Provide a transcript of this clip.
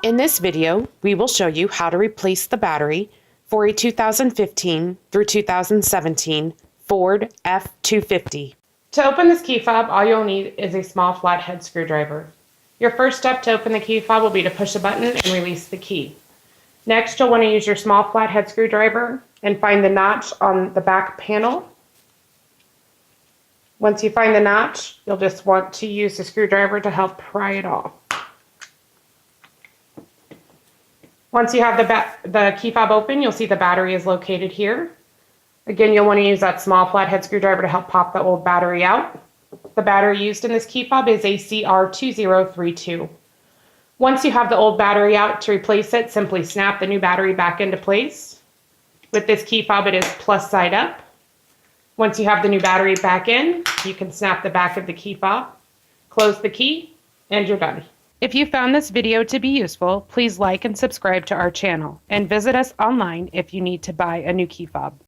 In this video, we will show you how to replace the battery for a 2015 through 2017 Ford F-250. To open this key fob, all you'll need is a small flathead screwdriver. Your first step to open the key fob will be to push a button and release the key. Next, you'll want to use your small flathead screwdriver and find the notch on the back panel. Once you find the notch, you'll just want to use the screwdriver to help pry it off. Once you have the key fob open, you'll see the battery is located here. Again, you'll want to use that small flathead screwdriver to help pop the old battery out. The battery used in this key fob is a CR2032. Once you have the old battery out, to replace it, simply snap the new battery back into place. With this key fob, it is plus side up. Once you have the new battery back in, you can snap the back of the key fob, close the key, and you're done. If you found this video to be useful, please like and subscribe to our channel, and visit us online if you need to buy a new key fob.